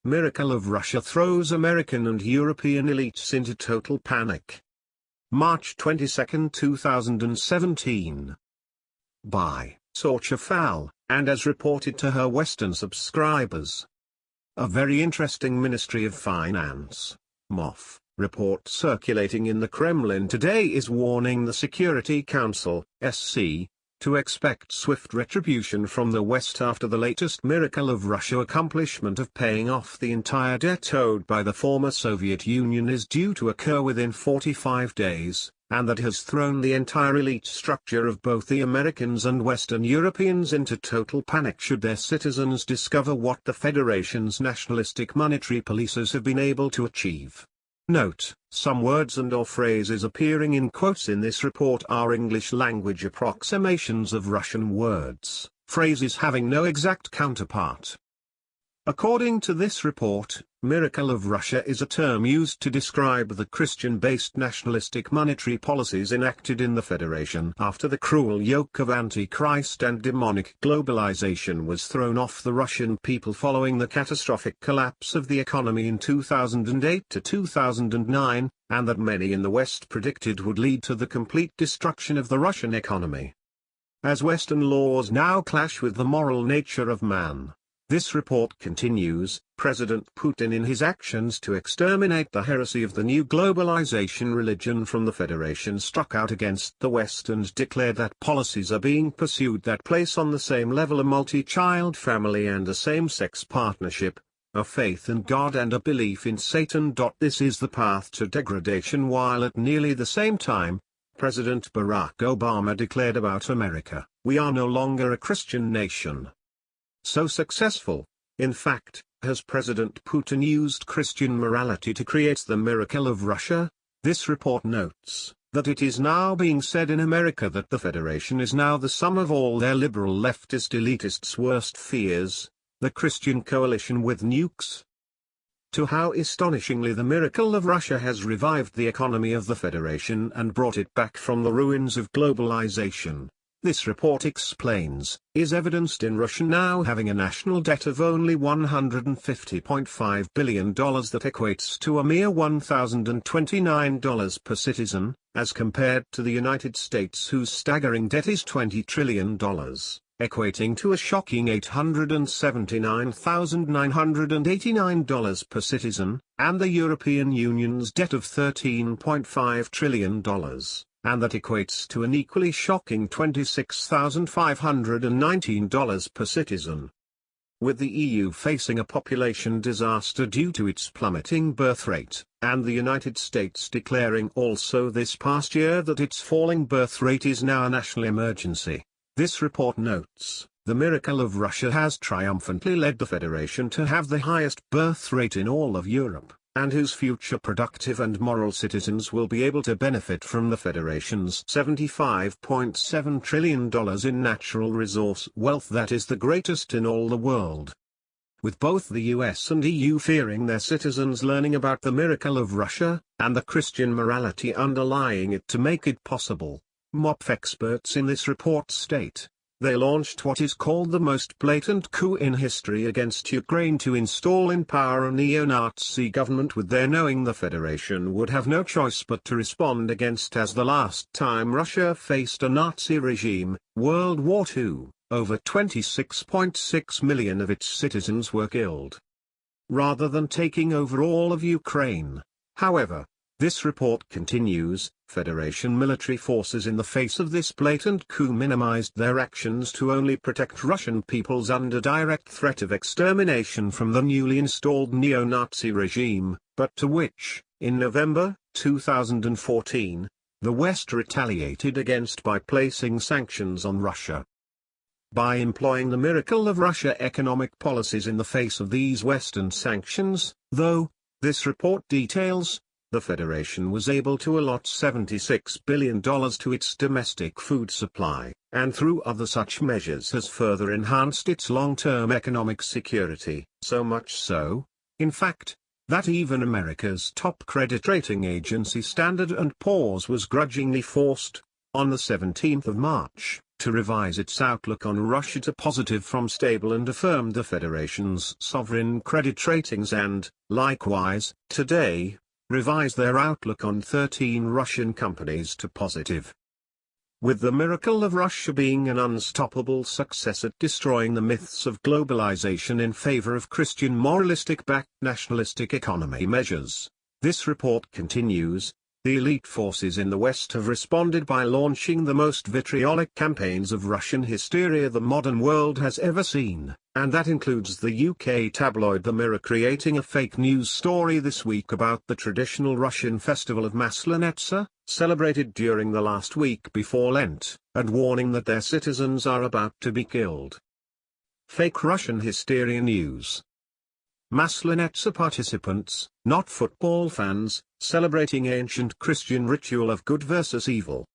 Miracle of Russia throws American and European elites into total panic. March 22, 2017. By Sorcha Faal, and as reported to her Western subscribers. A very interesting Ministry of Finance, MOF, report circulating in the Kremlin today is warning the Security Council, SC, to expect swift retribution from the West after the latest Miracle of Russia accomplishment of paying off the entire debt owed by the former Soviet Union is due to occur within 45 days, and that has thrown the entire elite structure of both the Americans and Western Europeans into total panic should their citizens discover what the Federation's nationalistic monetary policies have been able to achieve. Note, some words and/or phrases appearing in quotes in this report are English-language approximations of Russian words, phrases having no exact counterpart. According to this report, Miracle of Russia is a term used to describe the Christian-based nationalistic monetary policies enacted in the Federation after the cruel yoke of Antichrist and demonic globalization was thrown off the Russian people following the catastrophic collapse of the economy in 2008 to 2009, and that many in the West predicted would lead to the complete destruction of the Russian economy. As Western laws now clash with the moral nature of man, this report continues, President Putin in his actions to exterminate the heresy of the new globalization religion from the Federation struck out against the West and declared that policies are being pursued that place on the same level a multi-child family and a same-sex partnership, a faith in God and a belief in Satan. This is the path to degradation, while at nearly the same time, President Barack Obama declared about America, "We are no longer a Christian nation." So successful, in fact, has President Putin used Christian morality to create the Miracle of Russia? This report notes that it is now being said in America that the Federation is now the sum of all their liberal leftist elitists' worst fears, the Christian coalition with nukes. To how astonishingly the Miracle of Russia has revived the economy of the Federation and brought it back from the ruins of globalization, this report explains, is evidenced in Russia now having a national debt of only $150.5 billion that equates to a mere $1,029 per citizen, as compared to the United States whose staggering debt is $20 trillion, equating to a shocking $879,989 per citizen, and the European Union's debt of $13.5 trillion. And that equates to an equally shocking $26,519 per citizen. With the EU facing a population disaster due to its plummeting birth rate, and the United States declaring also this past year that its falling birth rate is now a national emergency, this report notes, the Miracle of Russia has triumphantly led the Federation to have the highest birth rate in all of Europe, and whose future productive and moral citizens will be able to benefit from the Federation's $75.7 trillion in natural resource wealth that is the greatest in all the world. With both the US and EU fearing their citizens learning about the Miracle of Russia, and the Christian morality underlying it to make it possible, MOP experts in this report state, they launched what is called the most blatant coup in history against Ukraine to install in power a neo-Nazi government with their knowing the Federation would have no choice but to respond against, as the last time Russia faced a Nazi regime, World War II, over 26.6 million of its citizens were killed. Rather than taking over all of Ukraine, however, this report continues, Federation military forces in the face of this blatant coup minimized their actions to only protect Russian peoples under direct threat of extermination from the newly installed neo-Nazi regime, but to which, in November 2014, the West retaliated against by placing sanctions on Russia. By employing the Miracle of Russia economic policies in the face of these Western sanctions, though, this report details, the Federation was able to allot $76 billion to its domestic food supply, and through other such measures has further enhanced its long-term economic security, so much so, in fact, that even America's top credit rating agency Standard & Poor's was grudgingly forced, on the 17th of March, to revise its outlook on Russia to positive from stable and affirmed the Federation's sovereign credit ratings and, likewise, today, revised their outlook on 13 Russian companies to positive. With the miracle of Russia being an unstoppable success at destroying the myths of globalization in favor of Christian moralistic-backed nationalistic economy measures, this report continues, the elite forces in the West have responded by launching the most vitriolic campaigns of Russian hysteria the modern world has ever seen, and that includes the UK tabloid The Mirror creating a fake news story this week about the traditional Russian festival of Maslenitsa, celebrated during the last week before Lent, and warning that their citizens are about to be killed. Fake Russian hysteria news. Maslenitsa participants, not football fans, celebrating ancient Christian ritual of good versus evil.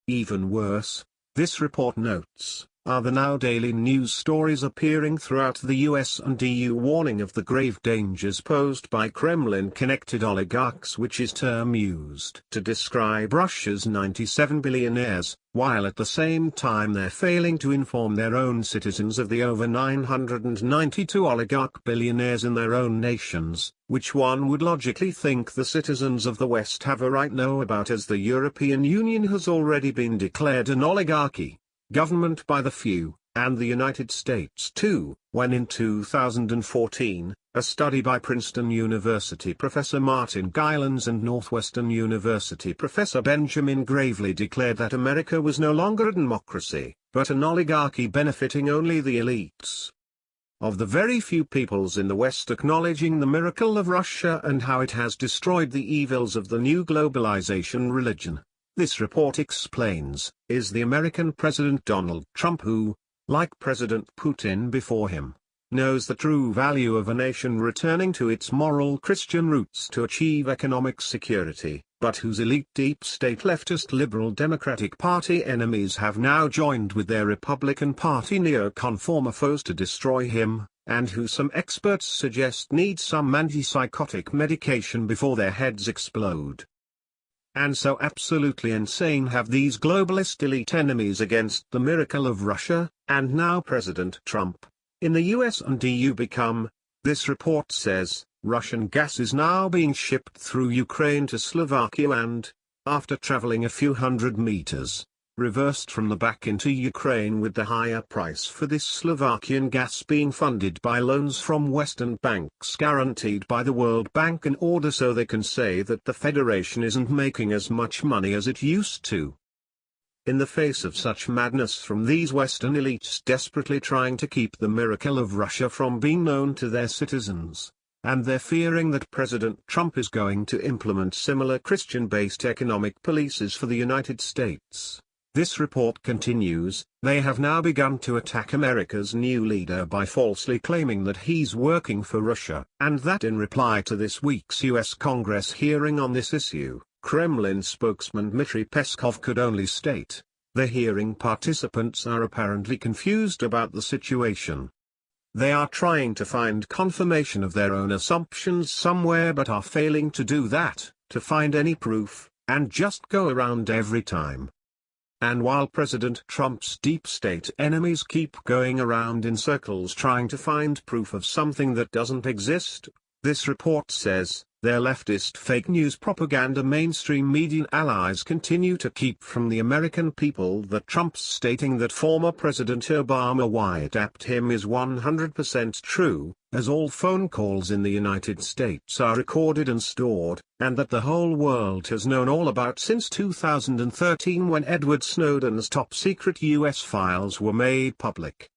Even worse, this report notes, are the now daily news stories appearing throughout the US and EU warning of the grave dangers posed by Kremlin-connected oligarchs, which is term used to describe Russia's 97 billionaires, while at the same time they're failing to inform their own citizens of the over 992 oligarch billionaires in their own nations, which one would logically think the citizens of the West have a right to know about, as the European Union has already been declared an oligarchy. Government by the few, and the United States too, when in 2014, a study by Princeton University Professor Martin Gilens and Northwestern University Professor Benjamin Gravely declared that America was no longer a democracy, but an oligarchy benefiting only the elites. Of the very few peoples in the West acknowledging the miracle of Russia and how it has destroyed the evils of the new globalization religion, this report explains, is the American President Donald Trump, who, like President Putin before him, knows the true value of a nation returning to its moral Christian roots to achieve economic security, but whose elite deep state leftist liberal Democratic Party enemies have now joined with their Republican Party neo-conformer foes to destroy him, and who some experts suggest need some antipsychotic medication before their heads explode. And so absolutely insane have these globalist elite enemies against the miracle of Russia, and now President Trump, in the US and EU become, this report says, Russian gas is now being shipped through Ukraine to Slovakia and, after traveling a few hundred meters, reversed from the back into Ukraine, with the higher price for this Slovakian gas being funded by loans from Western banks guaranteed by the World Bank in order so they can say that the Federation isn't making as much money as it used to. In the face of such madness from these Western elites desperately trying to keep the miracle of Russia from being known to their citizens, and they're fearing that President Trump is going to implement similar Christian-based economic policies for the United States, this report continues, they have now begun to attack America's new leader by falsely claiming that he's working for Russia, and that in reply to this week's U.S. Congress hearing on this issue, Kremlin spokesman Dmitry Peskov could only state, the hearing participants are apparently confused about the situation. They are trying to find confirmation of their own assumptions somewhere but are failing to do that, to find any proof, and just go around every time. And while President Trump's deep state enemies keep going around in circles trying to find proof of something that doesn't exist, this report says, their leftist fake news propaganda mainstream media allies continue to keep from the American people that Trump's stating that former President Obama wiretapped him is 100% true, as all phone calls in the United States are recorded and stored, and that the whole world has known all about since 2013 when Edward Snowden's top-secret U.S. files were made public.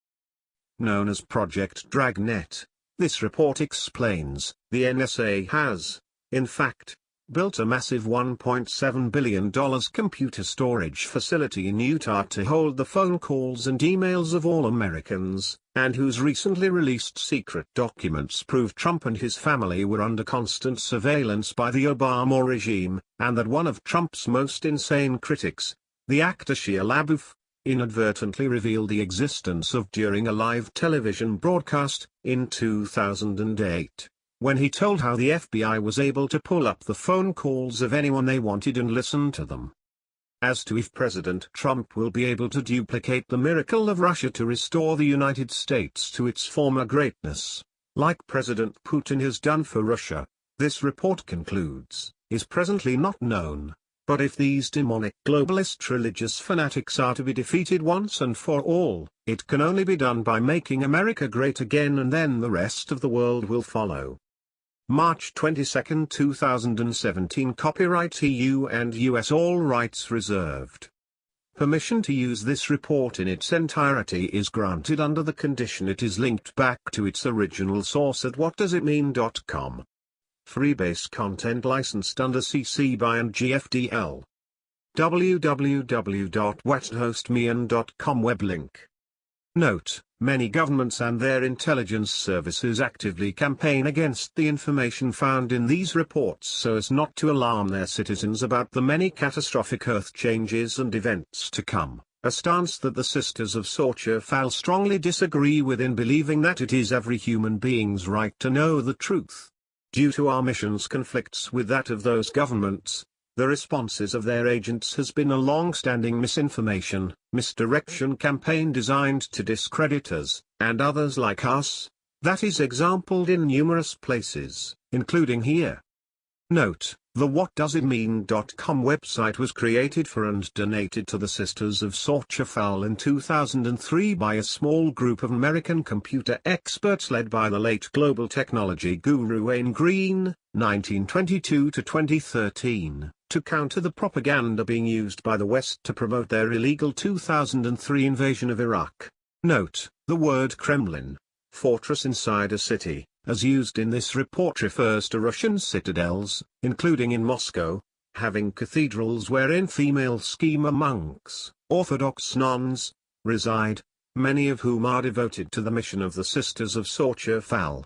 Known as Project Dragnet, this report explains, the NSA has, in fact, built a massive $1.7 billion computer storage facility in Utah to hold the phone calls and emails of all Americans, and whose recently released secret documents prove Trump and his family were under constant surveillance by the Obama regime, and that one of Trump's most insane critics, the actor Shia LaBeouf, inadvertently revealed the existence of during a live television broadcast, in 2008, when he told how the FBI was able to pull up the phone calls of anyone they wanted and listen to them. as to if President Trump will be able to duplicate the miracle of Russia to restore the United States to its former greatness, like President Putin has done for Russia, this report concludes, is presently not known. But if these demonic globalist religious fanatics are to be defeated once and for all, it can only be done by making America great again, and then the rest of the world will follow. March 22, 2017. Copyright EU and US, all rights reserved. Permission to use this report in its entirety is granted under the condition it is linked back to its original source at whatdoesitmean.com. Freebase content licensed under CC BY and GFDL. www.whatdoesitmean.com web link. Note: many governments and their intelligence services actively campaign against the information found in these reports so as not to alarm their citizens about the many catastrophic earth changes and events to come, a stance that the Sisters of Sorcha Faal strongly disagree with, in believing that it is every human being's right to know the truth. Due to our mission's conflicts with that of those governments, the responses of their agents has been a long-standing misinformation, misdirection campaign designed to discredit us, and others like us, that is exampled in numerous places, including here. Note: the whatdoesitmean.com website was created for and donated to the Sisters of Sorcha Faal in 2003 by a small group of American computer experts led by the late global technology guru Wayne Green, 1922 to 2013, to counter the propaganda being used by the West to promote their illegal 2003 invasion of Iraq. Note: the word Kremlin, fortress inside a city, as used in this report, refers to Russian citadels, including in Moscow, having cathedrals wherein female schema monks, Orthodox nuns, reside, many of whom are devoted to the mission of the Sisters of Sorcha Faal.